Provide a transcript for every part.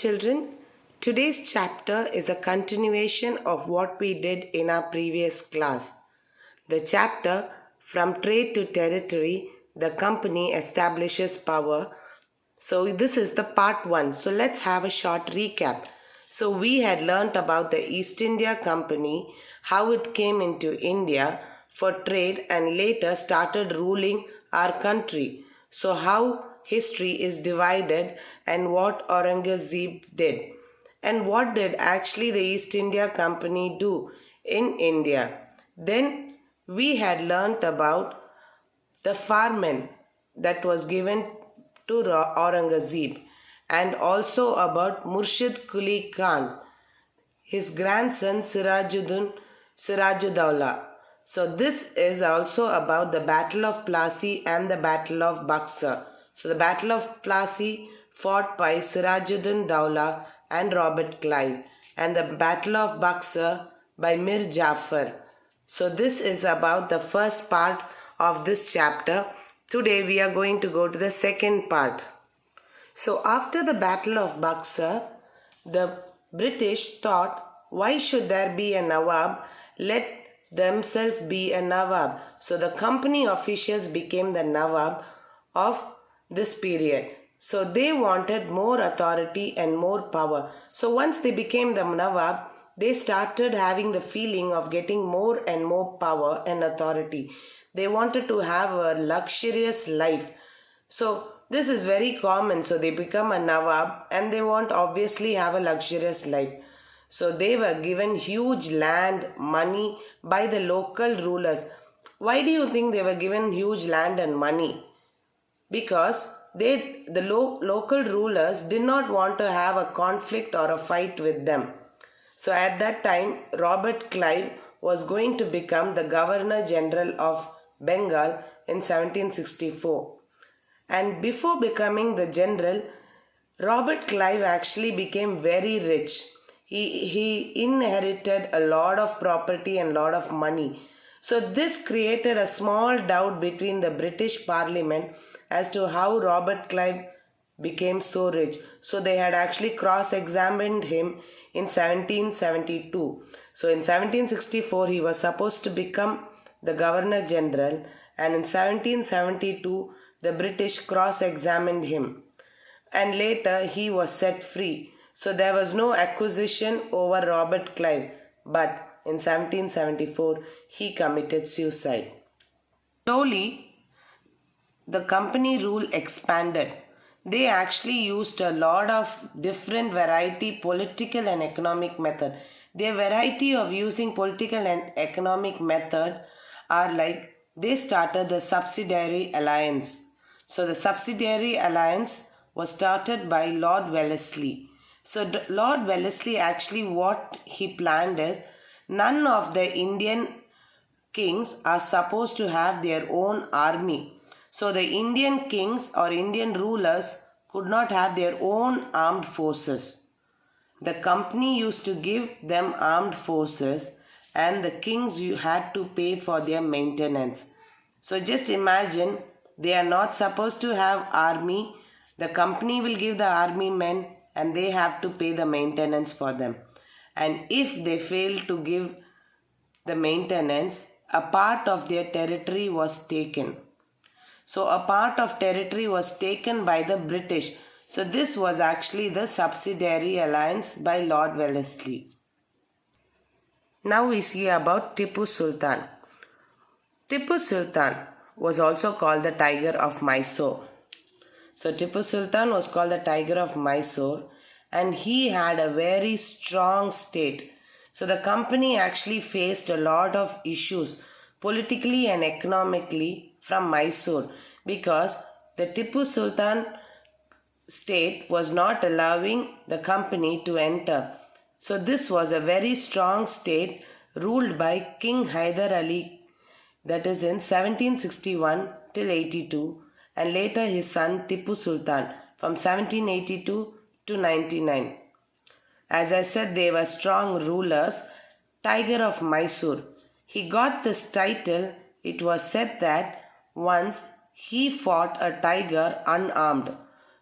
children. Today's chapter is a continuation of what we did in our previous class. The chapter From Trade to Territory, the company establishes power. So this is the part 1. So let's have a short recap. So we had learnt about the East India Company, how it came into India for trade and later started ruling our country. So how history is divided and what Aurangzeb did. And what did actually the East India Company do in India. Then we had learnt about the famine that was given to Aurangzeb and also about Murshid Quli Khan, his grandson Sirajuddaulah. So this is also about the Battle of Plassey and the Battle of Buxar. So the Battle of Plassey fought by Sirajuddaulah and Robert Clive, and the Battle of Buxar by Mir Jafar. So this is about the first part of this chapter. Today we are going to go to the second part. So after the Battle of Buxar, the British thought, why should there be a Nawab? Let themselves be a Nawab. So the company officials became the Nawab of this period. So they wanted more authority and more power. So once they became the Nawab, they started having the feeling of getting more and more power and authority. They wanted to have a luxurious life. So this is very common. So they become a Nawab and they want obviously have a luxurious life. So they were given huge land, money by the local rulers. Why do you think they were given huge land and money? Because the local rulers did not want to have a conflict or a fight with them. So at that time, Robert Clive was going to become the Governor General of Bengal in 1764. And before becoming the general, Robert Clive actually became very rich. He inherited a lot of property and lot of money. So this created a small doubt between the British Parliament as to how Robert Clive became so rich. So they had actually cross-examined him in 1772. So in 1764 he was supposed to become the Governor General, and in 1772 the British cross-examined him and later he was set free. So there was no accusation over Robert Clive, but in 1774 he committed suicide. Slowly the company rule expanded. They actually used a lot of different variety political and economic method. Their variety of using political and economic method are like they started the subsidiary alliance. So the subsidiary alliance was started by Lord Wellesley. So Lord Wellesley actually what he planned is none of the Indian kings are supposed to have their own army. So the Indian kings or Indian rulers could not have their own armed forces. The company used to give them armed forces and the kings had to pay for their maintenance. So just imagine, they are not supposed to have army. The company will give the army men and they have to pay the maintenance for them. And if they fail to give the maintenance, a part of their territory was taken. So a part of territory was taken by the British. So this was actually the subsidiary alliance by Lord Wellesley. Now we see about Tipu Sultan. Tipu Sultan was also called the Tiger of Mysore. So Tipu Sultan was called the Tiger of Mysore and he had a very strong state. So the company actually faced a lot of issues politically and economically from Mysore because the Tipu Sultan state was not allowing the company to enter. So this was a very strong state ruled by King Hyder Ali, that is in 1761 till 82, and later his son Tipu Sultan from 1782 to 99. As I said, they were strong rulers. Tiger of Mysore. He got this title. It was said that once he fought a tiger unarmed.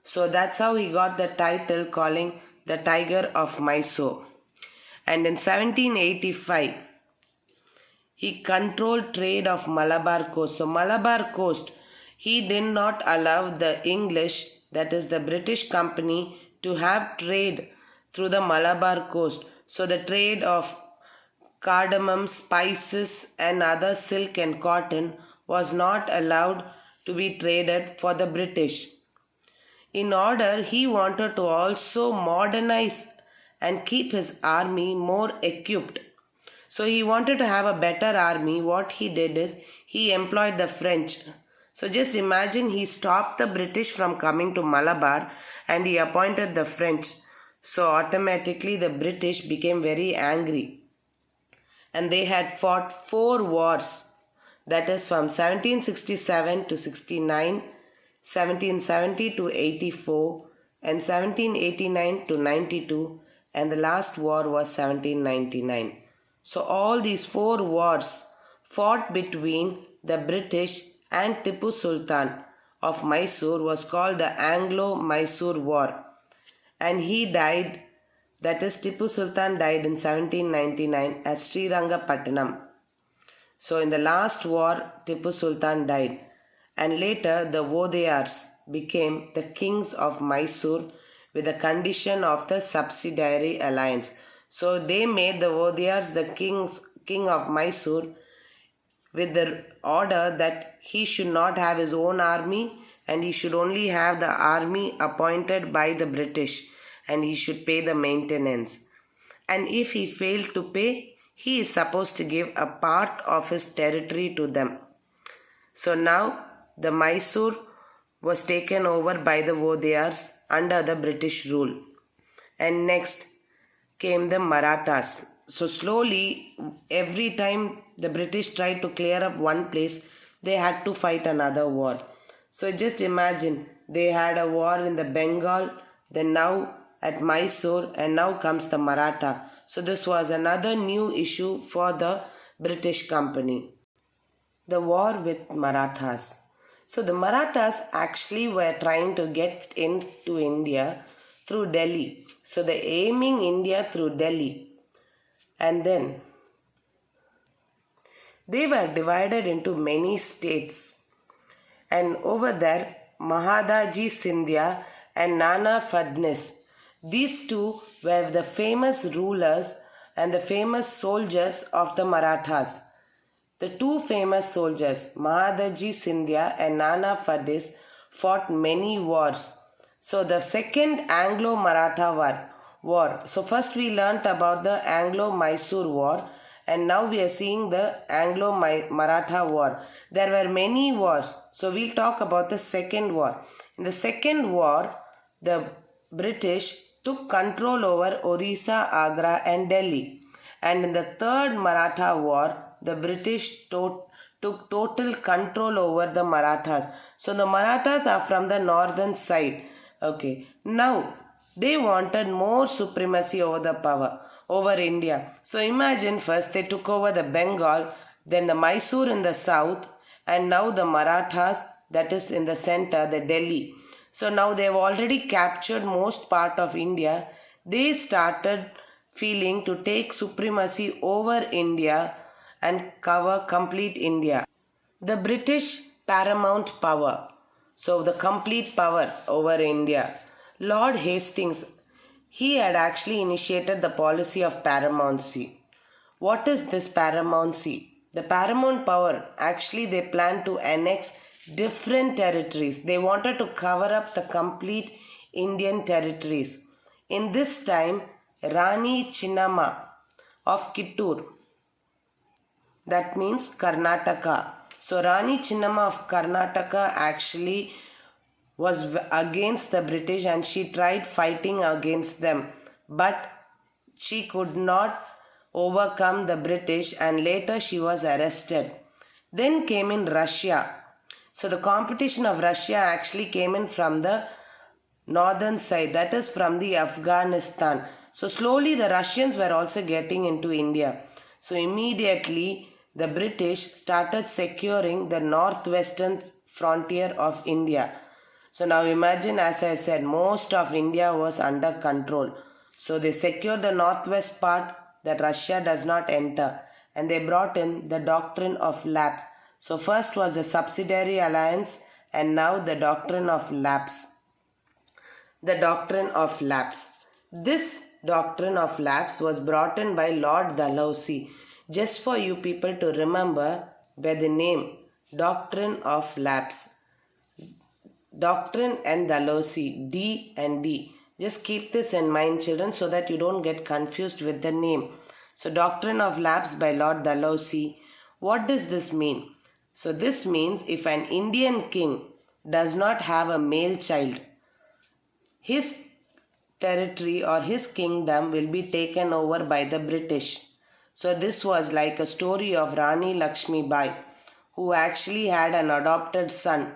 So that's how he got the title calling the Tiger of Mysore. And in 1785, he controlled trade of Malabar coast. So Malabar coast, he did not allow the English, that is the British company, to have trade through the Malabar coast. So the trade of cardamom, spices and other silk and cotton was not allowed to be traded for the British. In order, he wanted to also modernize and keep his army more equipped. So he wanted to have a better army. What he did is he employed the French. So just imagine, he stopped the British from coming to Malabar and he appointed the French. So automatically the British became very angry. And they had fought 4 wars. That is from 1767 to 69, 1770 to 84, and 1789 to 92, and the last war was 1799. So all these 4 wars fought between the British and Tipu Sultan of Mysore was called the Anglo-Mysore War. And he died, that is Tipu Sultan died in 1799 at Srirangapatnam. So in the last war, Tipu Sultan died. And later the Vodeyars became the kings of Mysore with the condition of the subsidiary alliance. So they made the Vodeyars the king of Mysore with the order that he should not have his own army and he should only have the army appointed by the British and he should pay the maintenance. And if he failed to pay, he is supposed to give a part of his territory to them. So now the Mysore was taken over by the Vodeyars under the British rule. And next came the Marathas. So slowly, every time the British tried to clear up one place, they had to fight another war. So just imagine, they had a war in the Bengal, then now at Mysore, and now comes the Maratha. So this was another new issue for the British company. The war with Marathas. So the Marathas actually were trying to get into India through Delhi. So they aiming India through Delhi. And then they were divided into many states. And over there, Mahadaji Scindia and Nana Fadnis, these two were the famous rulers and the famous soldiers of the Marathas. The 2 famous soldiers, Mahadaji Scindia and Nana Fadnis, fought many wars. So the second Anglo-Maratha war. So first we learnt about the Anglo-Mysore war and now we are seeing the Anglo-Maratha war. There were many wars. So we'll talk about the second war. In the second war, the British took control over Orissa, Agra and Delhi. And in the third Maratha war, the British took total control over the Marathas. So the Marathas are from the northern side. Okay. Now they wanted more supremacy over India. So imagine, first they took over the Bengal, then the Mysore in the south, and now the Marathas, that is in the center, the Delhi. So now they have already captured most part of India. They started feeling to take supremacy over India and cover complete India. The British paramount power. So the complete power over India. Lord Hastings, he had actually initiated the policy of paramountcy. What is this paramountcy? The paramount power, actually they planned to annex different territories. They wanted to cover up the complete Indian territories. In this time, Rani Chinnamma of Kittur, that means Karnataka. So Rani Chinnamma of Karnataka actually was against the British and she tried fighting against them. But she could not overcome the British and later she was arrested. Then came in Russia. So the competition of Russia actually came in from the northern side, that is from the Afghanistan. So slowly the Russians were also getting into India. So immediately the British started securing the northwestern frontier of India. So now imagine, as I said, most of India was under control. So they secured the northwest part that Russia does not enter, and they brought in the doctrine of lapse. So first was the subsidiary alliance, and now the doctrine of lapse. The doctrine of lapse. This doctrine of lapse was brought in by Lord Dalhousie. Just for you people to remember by the name doctrine of lapse. Doctrine and Dalhousie, D and D. Just keep this in mind, children, so that you don't get confused with the name. So doctrine of lapse by Lord Dalhousie. What does this mean? So this means if an Indian king does not have a male child, his territory or his kingdom will be taken over by the British. So this was like a story of Rani Lakshmi Bai, who actually had an adopted son.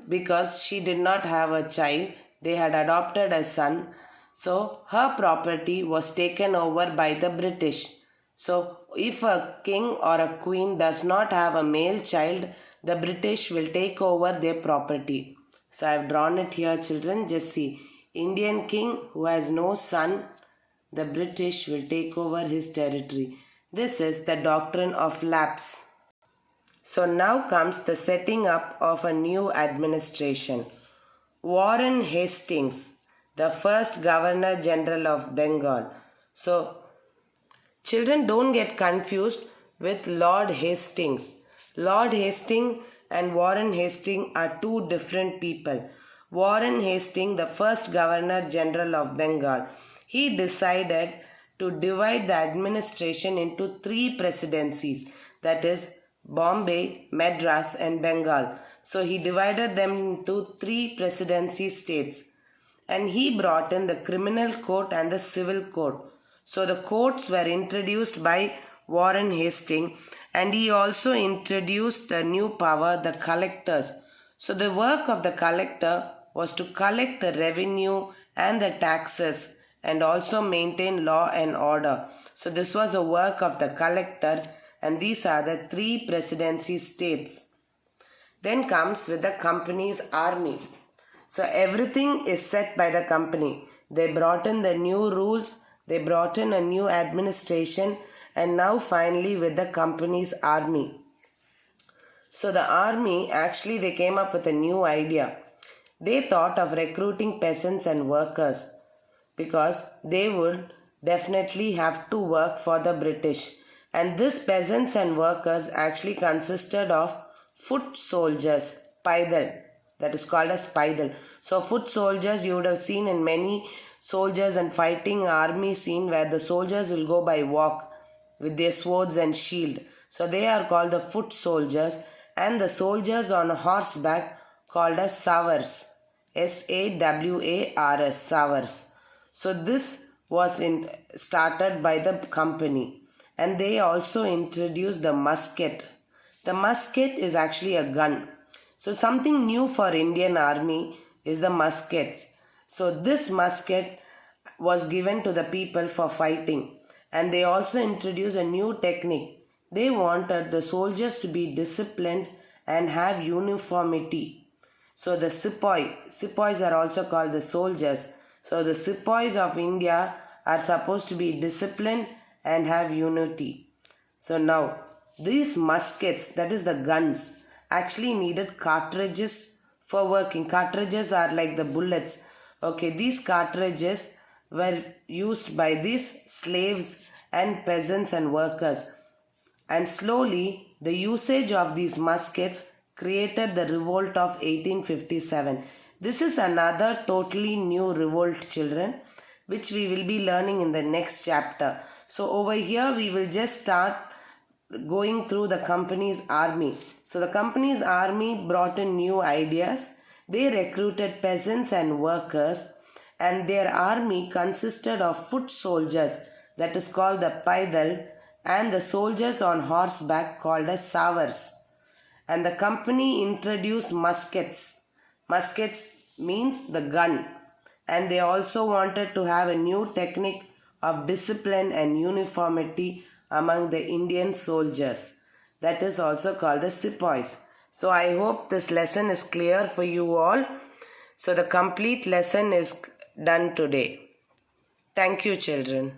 Because she did not have a child, they had adopted a son. So her property was taken over by the British. So if a king or a queen does not have a male child, the British will take over their property. So I have drawn it here, children. Just see. Indian king who has no son, the British will take over his territory. This is the doctrine of lapse. So now comes the setting up of a new administration. Warren Hastings, the first Governor General of Bengal. So children, don't get confused with Lord Hastings. Lord Hastings and Warren Hastings are two different people. Warren Hastings, the first Governor General of Bengal, he decided to divide the administration into three presidencies, that is Bombay, Madras and Bengal. So he divided them into three presidency states, and he brought in the criminal court and the civil court. So the courts were introduced by Warren Hastings, and he also introduced a new power, the collectors. So the work of the collector was to collect the revenue and the taxes and also maintain law and order. So this was the work of the collector, and these are the three presidency states. Then comes with the company's army. So everything is set by the company. They brought in the new rules, they brought in a new administration, and now finally with the company's army. So the army, actually they came up with a new idea. They thought of recruiting peasants and workers because they would definitely have to work for the British. And these peasants and workers actually consisted of foot soldiers, paidal, that is called as paidal. So foot soldiers you would have seen in many soldiers and fighting army scene where the soldiers will go by walk with their swords and shield. So they are called the foot soldiers, and the soldiers on horseback called as savars, S-A-W-A-R-S, savars. So this was started by the company, and they also introduced the musket. The musket is actually a gun. So something new for Indian army is the muskets. So this musket was given to the people for fighting, and they also introduced a new technique. They wanted the soldiers to be disciplined and have uniformity. So the sepoys are also called the soldiers. So the sepoys of India are supposed to be disciplined and have unity. So now these muskets, that is the guns, actually needed cartridges for working. Cartridges are like the bullets. Okay, these cartridges were used by these slaves and peasants and workers. And slowly the usage of these muskets created the revolt of 1857. This is another totally new revolt, children, which we will be learning in the next chapter. So over here we will just start going through the company's army. So the company's army brought in new ideas. They recruited peasants and workers, and their army consisted of foot soldiers, that is called the paidal, and the soldiers on horseback called as savars. And the company introduced muskets. Muskets means the gun. And they also wanted to have a new technique of discipline and uniformity among the Indian soldiers. That is also called the sepoys. So I hope this lesson is clear for you all. So the complete lesson is done today. Thank you, children.